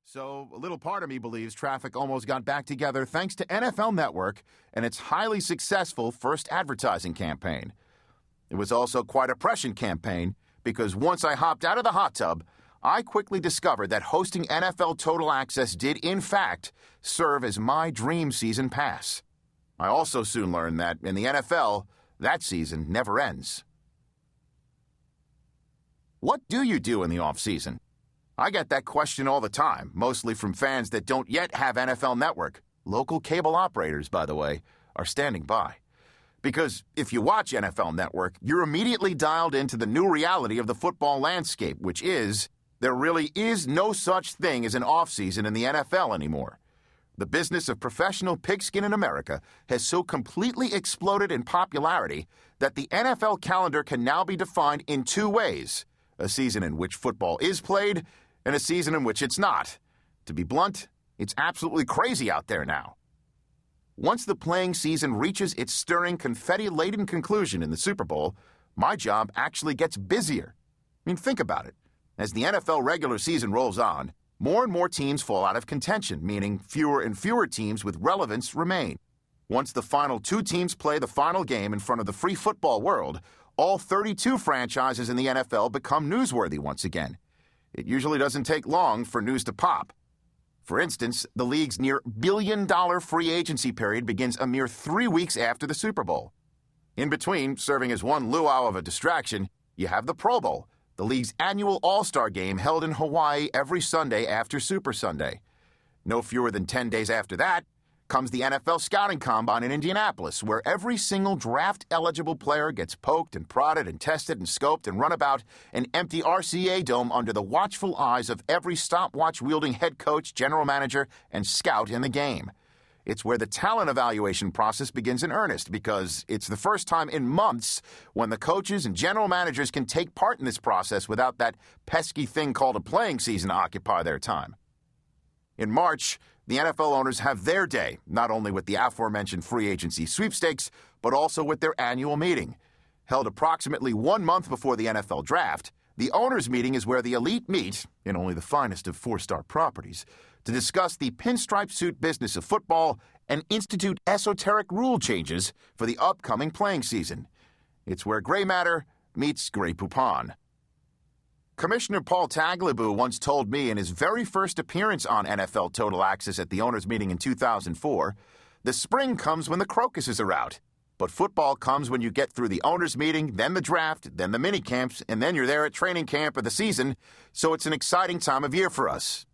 So a little part of me believes traffic almost got back together thanks to NFL Network and its highly successful first advertising campaign. It was also quite a prescient campaign because once I hopped out of the hot tub, I quickly discovered that hosting NFL Total Access did, in fact, serve as my dream season pass. I also soon learned that in the NFL, that season never ends. What do you do in the off-season? I get that question all the time, mostly from fans that don't yet have NFL Network. Local cable operators, by the way, are standing by. Because if you watch NFL Network, you're immediately dialed into the new reality of the football landscape, which is, there really is no such thing as an off-season in the NFL anymore. The business of professional pigskin in America has so completely exploded in popularity that the NFL calendar can now be defined in two ways: a season in which football is played and a season in which it's not. To be blunt, it's absolutely crazy out there now. Once the playing season reaches its stirring, confetti-laden conclusion in the Super Bowl, my job actually gets busier. I mean, think about it. As the NFL regular season rolls on, more and more teams fall out of contention, meaning fewer and fewer teams with relevance remain. Once the final two teams play the final game in front of the free football world, all 32 franchises in the NFL become newsworthy once again. It usually doesn't take long for news to pop. For instance, the league's near billion-dollar free agency period begins a mere 3 weeks after the Super Bowl. In between, serving as one luau of a distraction, you have the Pro Bowl, the league's annual All-Star game held in Hawaii every Sunday after Super Sunday. No fewer than 10 days after that comes the NFL Scouting Combine in Indianapolis, where every single draft-eligible player gets poked and prodded and tested and scoped and run about an empty RCA dome under the watchful eyes of every stopwatch-wielding head coach, general manager, and scout in the game. It's where the talent evaluation process begins in earnest because it's the first time in months when the coaches and general managers can take part in this process without that pesky thing called a playing season to occupy their time. In March, the NFL owners have their day, not only with the aforementioned free agency sweepstakes, but also with their annual meeting. Held approximately 1 month before the NFL draft, the owners' meeting is where the elite meet, in only the finest of four-star properties, to discuss the pinstripe suit business of football and institute esoteric rule changes for the upcoming playing season. It's where gray matter meets gray poupon. Commissioner Paul Tagliabue once told me in his very first appearance on NFL Total Access at the owners' meeting in 2004, the spring comes when the crocuses are out. But football comes when you get through the owners' meeting, then the draft, then the mini-camps, and then you're there at training camp of the season, so it's an exciting time of year for us.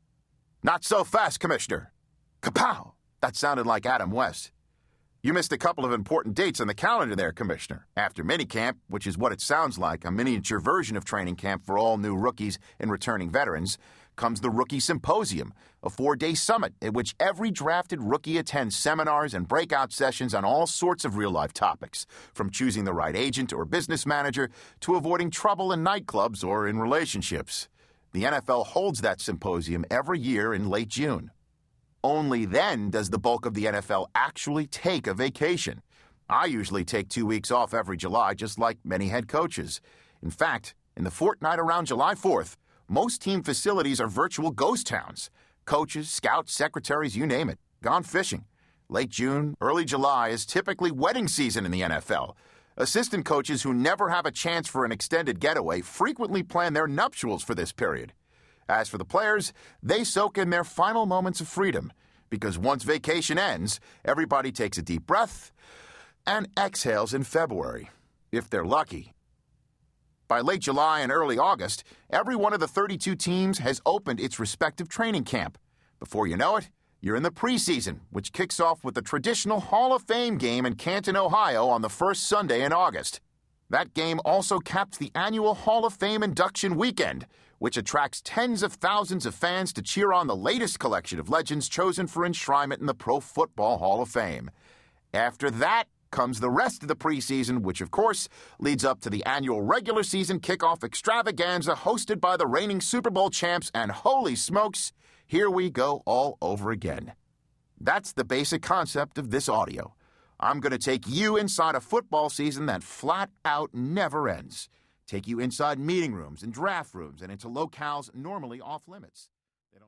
Not so fast, Commissioner. Kapow! That sounded like Adam West. You missed a couple of important dates on the calendar there, Commissioner. After minicamp, which is what it sounds like, a miniature version of training camp for all new rookies and returning veterans, comes the Rookie Symposium, a 4-day summit at which every drafted rookie attends seminars and breakout sessions on all sorts of real-life topics, from choosing the right agent or business manager to avoiding trouble in nightclubs or in relationships. The NFL holds that symposium every year in late June. Only then does the bulk of the NFL actually take a vacation. I usually take 2 weeks off every July, just like many head coaches. In fact, in the fortnight around July 4th, most team facilities are virtual ghost towns. Coaches, scouts, secretaries, you name it, gone fishing. Late June, early July is typically wedding season in the NFL. Assistant coaches who never have a chance for an extended getaway frequently plan their nuptials for this period. As for the players, they soak in their final moments of freedom, because once vacation ends, everybody takes a deep breath and exhales in February, if they're lucky. By late July and early August, every one of the 32 teams has opened its respective training camp. Before you know it, you're in the preseason, which kicks off with the traditional Hall of Fame game in Canton, Ohio on the first Sunday in August. That game also caps the annual Hall of Fame induction weekend, which attracts tens of thousands of fans to cheer on the latest collection of legends chosen for enshrinement in the Pro Football Hall of Fame. After that comes the rest of the preseason, which of course leads up to the annual regular season kickoff extravaganza hosted by the reigning Super Bowl champs, and holy smokes, here we go all over again. That's the basic concept of this audio. I'm going to take you inside a football season that flat out never ends. Take you inside meeting rooms and draft rooms and into locales normally off limits.